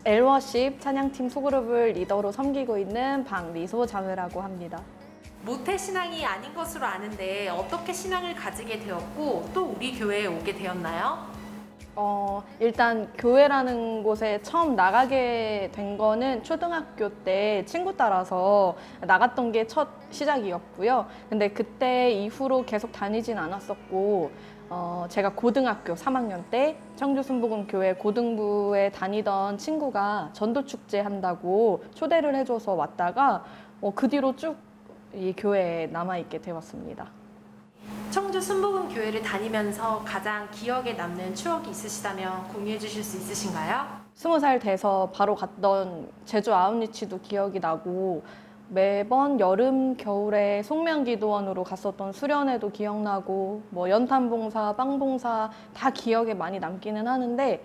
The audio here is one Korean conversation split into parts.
엘워십 찬양팀 소그룹을 리더로 섬기고 있는 박미소 자매라고 합니다. 모태 신앙이 아닌 것으로 아는데 어떻게 신앙을 가지게 되었고 또 우리 교회에 오게 되었나요? 일단 교회라는 곳에 처음 나가게 된 거는 초등학교 때 친구 따라서 나갔던 게 첫 시작이었고요. 근데 그때 이후로 계속 다니진 않았었고, 제가 고등학교 3학년 때 청주순복음교회 고등부에 다니던 친구가 전도축제 한다고 초대를 해줘서 왔다가 그 뒤로 쭉 이 교회에 남아있게 되었습니다. 청주 순복음 교회를 다니면서 가장 기억에 남는 추억이 있으시다면 공유해 주실 수 있으신가요? 20살 돼서 바로 갔던 제주 아웃리치도 기억이 나고, 매번 여름 겨울에 송명기도원으로 갔었던 수련회도 기억나고, 뭐 연탄봉사, 빵봉사 다 기억에 많이 남기는 하는데,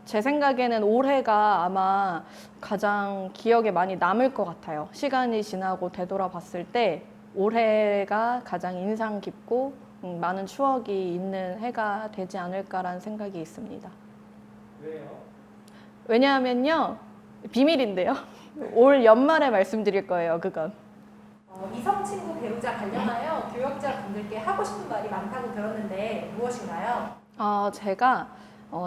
제 생각에는 올해가 아마 가장 기억에 많이 남을 것 같아요. 시간이 지나고 되돌아봤을 때 올해가 가장 인상 깊고 많은 추억이 있는 해가 되지 않을까라는 생각이 있습니다. 왜요? 왜냐하면요, 비밀인데요. 올 연말에 말씀드릴 거예요, 그건. 이성 친구 배우자 관련하여 교역자 분들께 하고 싶은 말이 많다고 들었는데 무엇인가요? 제가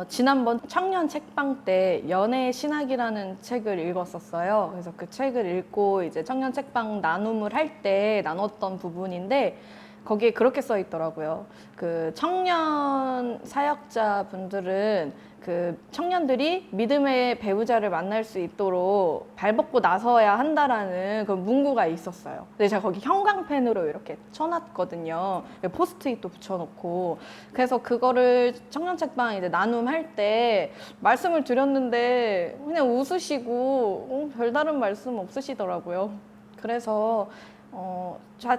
지난번 청년 책방 때 연애의 신학이라는 책을 읽었었어요. 그래서 그 책을 읽고 이제 청년 책방 나눔을 할 때 나눴던 부분인데, 거기에 그렇게 써 있더라고요. 그 청년 사역자 분들은 그 청년들이 믿음의 배우자를 만날 수 있도록 발벗고 나서야 한다라는 그 문구가 있었어요. 근데 제가 거기 형광펜으로 이렇게 쳐놨거든요. 포스트잇도 붙여놓고. 그래서 그거를 청년 책방 이제 나눔할 때 말씀을 드렸는데 그냥 웃으시고 별다른 말씀 없으시더라고요. 그래서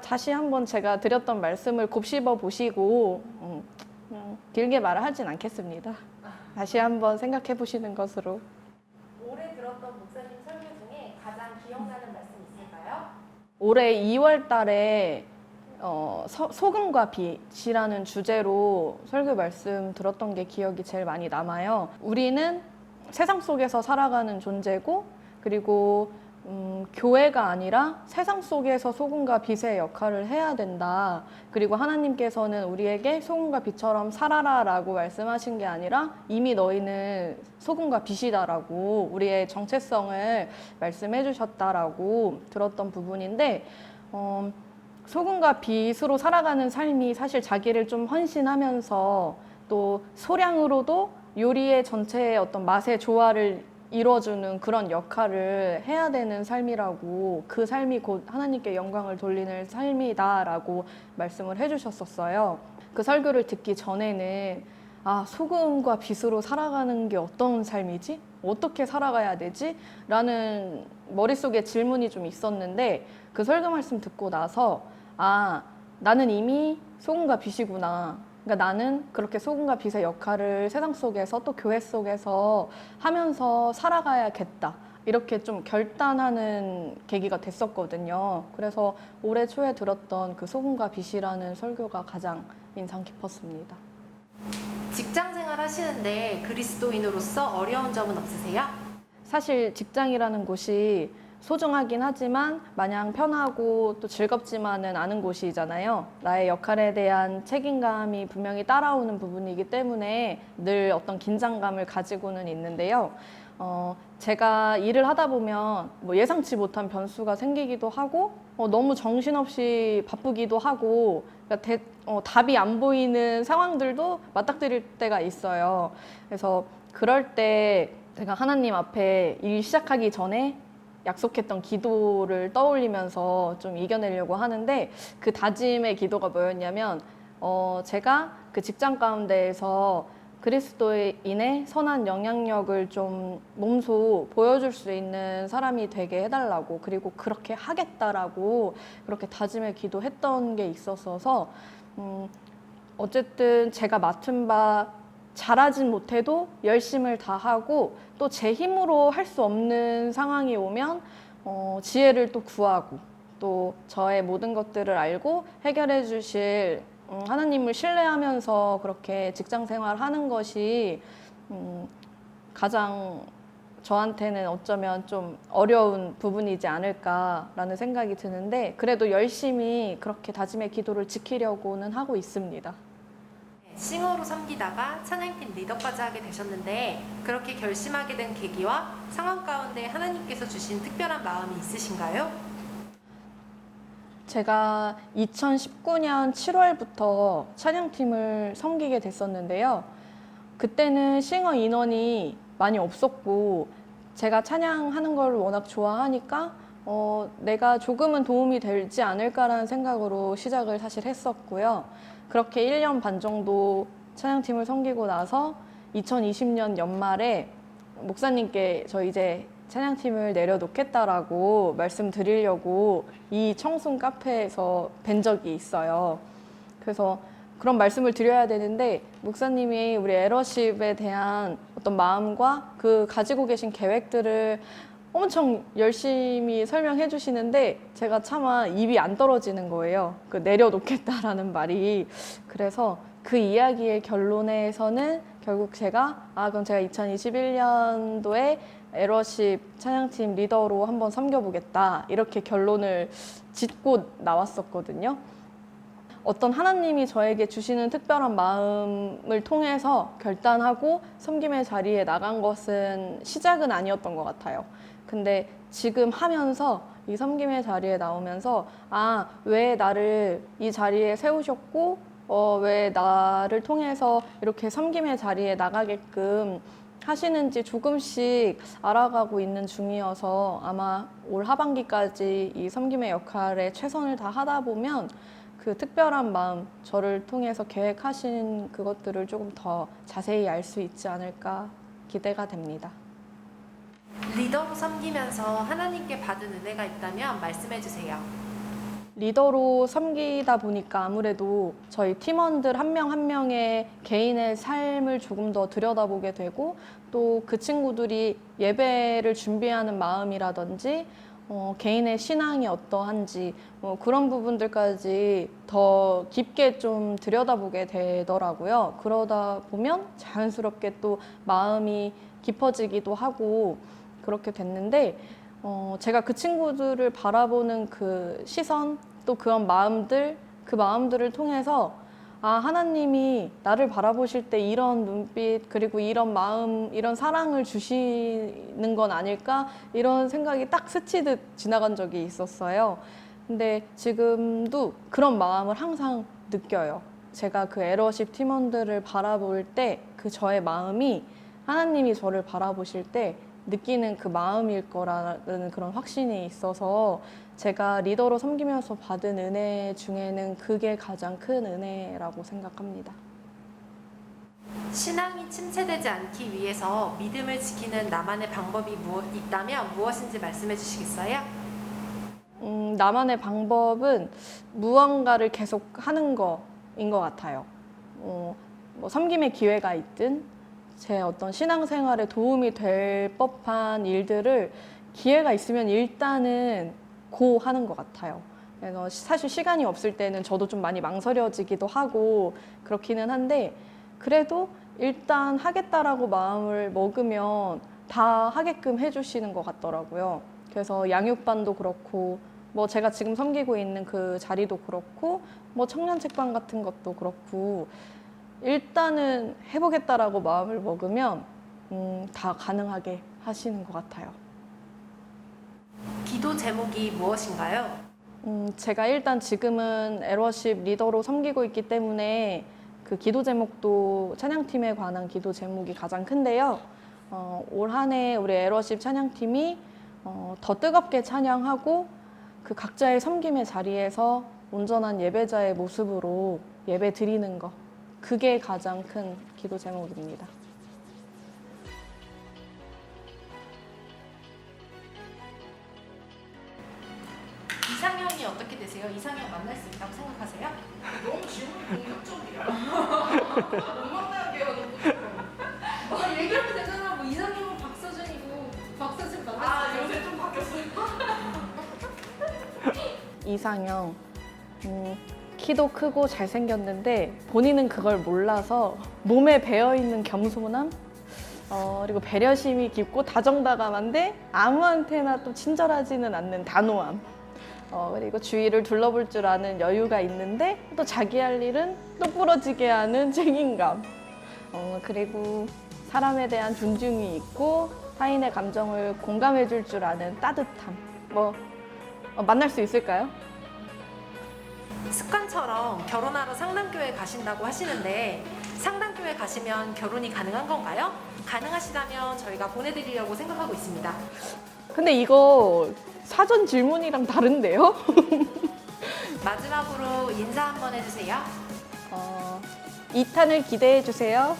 다시 한번 제가 드렸던 말씀을 곱씹어 보시고 그냥 길게 말을 하진 않겠습니다. 다시 한번 생각해 보시는 것으로. 올해 들었던 목사님 설교 중에 가장 기억나는 말씀 있을까요? 올해 2월 달에 소금과 빛이라는 주제로 설교 말씀 들었던 게 기억이 제일 많이 남아요. 우리는 세상 속에서 살아가는 존재고, 그리고 교회가 아니라 세상 속에서 소금과 빛의 역할을 해야 된다. 그리고 하나님께서는 우리에게 소금과 빛처럼 살아라 라고 말씀하신 게 아니라 이미 너희는 소금과 빛이다라고 우리의 정체성을 말씀해 주셨다라고 들었던 부분인데, 소금과 빛으로 살아가는 삶이 사실 자기를 좀 헌신하면서 또 소량으로도 요리의 전체의 어떤 맛의 조화를 이루어주는 그런 역할을 해야 되는 삶이라고, 그 삶이 곧 하나님께 영광을 돌리는 삶이다라고 말씀을 해주셨었어요. 그 설교를 듣기 전에는 소금과 빛으로 살아가는 게 어떤 삶이지? 어떻게 살아가야 되지? 라는 머릿속에 질문이 좀 있었는데, 그 설교 말씀 듣고 나서 나는 이미 소금과 빛이구나. 그러니까 나는 그렇게 소금과 빛의 역할을 세상 속에서 또 교회 속에서 하면서 살아가야겠다. 이렇게 좀 결단하는 계기가 됐었거든요. 그래서 올해 초에 들었던 그 소금과 빛이라는 설교가 가장 인상 깊었습니다. 직장 생활 하시는데 그리스도인으로서 어려운 점은 없으세요? 사실 직장이라는 곳이 소중하긴 하지만 마냥 편하고 또 즐겁지만은 않은 곳이잖아요. 나의 역할에 대한 책임감이 분명히 따라오는 부분이기 때문에 늘 어떤 긴장감을 가지고는 있는데요. 제가 일을 하다 보면 뭐 예상치 못한 변수가 생기기도 하고, 너무 정신없이 바쁘기도 하고, 그러니까 답이 안 보이는 상황들도 맞닥뜨릴 때가 있어요. 그래서 그럴 때 제가 하나님 앞에 일 시작하기 전에 약속했던 기도를 떠올리면서 좀 이겨내려고 하는데, 그 다짐의 기도가 뭐였냐면, 제가 그 직장 가운데에서 그리스도인의 선한 영향력을 좀 몸소 보여줄 수 있는 사람이 되게 해달라고, 그리고 그렇게 하겠다라고 그렇게 다짐의 기도했던 게 있었어서, 어쨌든 제가 맡은 바 잘하진 못해도 열심을 다하고, 또 제 힘으로 할 수 없는 상황이 오면 지혜를 또 구하고, 또 저의 모든 것들을 알고 해결해 주실 하나님을 신뢰하면서 그렇게 직장 생활하는 것이 가장 저한테는 어쩌면 좀 어려운 부분이지 않을까라는 생각이 드는데 그래도 열심히 그렇게 다짐의 기도를 지키려고는 하고 있습니다. 싱어로 섬기다가 찬양팀 리더까지 하게 되셨는데 그렇게 결심하게 된 계기와 상황 가운데 하나님께서 주신 특별한 마음이 있으신가요? 제가 2019년 7월부터 찬양팀을 섬기게 됐었는데요. 그때는 싱어 인원이 많이 없었고 제가 찬양하는 걸 워낙 좋아하니까 내가 조금은 도움이 되지 않을까라는 생각으로 시작을 사실 했었고요. 그렇게 1년 반 정도 찬양팀을 섬기고 나서 2020년 연말에 목사님께 저 이제 찬양팀을 내려놓겠다라고 말씀드리려고 이 청순 카페에서 뵌 적이 있어요. 그래서 그런 말씀을 드려야 되는데 목사님이 우리 에러십에 대한 어떤 마음과 그 가지고 계신 계획들을 엄청 열심히 설명해 주시는데 제가 차마 입이 안 떨어지는 거예요. 그 내려놓겠다라는 말이. 그래서 그 이야기의 결론에서는 결국 제가 그럼 제가 2021년도에 에러십 찬양팀 리더로 한번 섬겨보겠다 이렇게 결론을 짓고 나왔었거든요. 어떤 하나님이 저에게 주시는 특별한 마음을 통해서 결단하고 섬김의 자리에 나간 것은 시작은 아니었던 것 같아요. 근데 지금 하면서 이 섬김의 자리에 나오면서 왜 나를 이 자리에 세우셨고 왜 나를 통해서 이렇게 섬김의 자리에 나가게끔 하시는지 조금씩 알아가고 있는 중이어서 아마 올 하반기까지 이 섬김의 역할에 최선을 다하다 보면 그 특별한 마음, 저를 통해서 계획하신 그것들을 조금 더 자세히 알 수 있지 않을까 기대가 됩니다. 리더로 섬기면서 하나님께 받은 은혜가 있다면 말씀해 주세요. 리더로 섬기다 보니까 아무래도 저희 팀원들 한 명 한 명의 개인의 삶을 조금 더 들여다보게 되고 또 그 친구들이 예배를 준비하는 마음이라든지 개인의 신앙이 어떠한지 그런 부분들까지 더 깊게 좀 들여다보게 되더라고요. 그러다 보면 자연스럽게 또 마음이 깊어지기도 하고 그렇게 됐는데 제가 그 친구들을 바라보는 그 시선 또 그런 마음들 그 마음들을 통해서 하나님이 나를 바라보실 때 이런 눈빛 그리고 이런 마음 이런 사랑을 주시는 건 아닐까 이런 생각이 딱 스치듯 지나간 적이 있었어요. 근데 지금도 그런 마음을 항상 느껴요. 제가 그 에러십 팀원들을 바라볼 때 그 저의 마음이 하나님이 저를 바라보실 때 느끼는 그 마음일 거라는 그런 확신이 있어서 제가 리더로 섬기면서 받은 은혜 중에는 그게 가장 큰 은혜라고 생각합니다. 신앙이 침체되지 않기 위해서 믿음을 지키는 나만의 방법이 있다면 무엇인지 말씀해 주시겠어요? 나만의 방법은 무언가를 계속 하는 거인 것 같아요. 뭐 섬김의 기회가 있든 제 어떤 신앙생활에 도움이 될 법한 일들을 기회가 있으면 일단은 고 하는 것 같아요. 그래서 사실 시간이 없을 때는 저도 좀 많이 망설여지기도 하고 그렇기는 한데 그래도 일단 하겠다라고 마음을 먹으면 다 하게끔 해주시는 것 같더라고요. 그래서 양육반도 그렇고 제가 지금 섬기고 있는 그 자리도 그렇고 청년 책방 같은 것도 그렇고 일단은 해보겠다라고 마음을 먹으면 다 가능하게 하시는 것 같아요. 기도 제목이 무엇인가요? 제가 일단 지금은 에러십 리더로 섬기고 있기 때문에 그 기도 제목도 찬양팀에 관한 기도 제목이 가장 큰데요. 올 한 해 우리 에러십 찬양팀이 더 뜨겁게 찬양하고 그 각자의 섬김의 자리에서 온전한 예배자의 모습으로 예배 드리는 거 그게 가장 큰 기도 제목입니다. 이상형이 어떻게 되세요? 이상형 만날 수 있다고 생각하세요? 너무 질문이 공격적이야. 못 만나게요, 너무. 얘기하면 되잖아. 뭐 이상형은 박서준이고 박서준 만날 수 있어요. 요새 좀 바뀌었어요. 이상형 키도 크고 잘생겼는데 본인은 그걸 몰라서 몸에 배어있는 겸손함? 그리고 배려심이 깊고 다정다감한데 아무한테나 또 친절하지는 않는 단호함. 그리고 주위를 둘러볼 줄 아는 여유가 있는데 또 자기 할 일은 똑부러지게 하는 책임감. 그리고 사람에 대한 존중이 있고 타인의 감정을 공감해 줄 줄 아는 따뜻함. 만날 수 있을까요? 습관처럼 결혼하러 상담교회 가신다고 하시는데 상담교회 가시면 결혼이 가능한 건가요? 가능하시다면 저희가 보내드리려고 생각하고 있습니다. 근데 이거 사전 질문이랑 다른데요? 마지막으로 인사 한번 해주세요. 2탄을 기대해 주세요.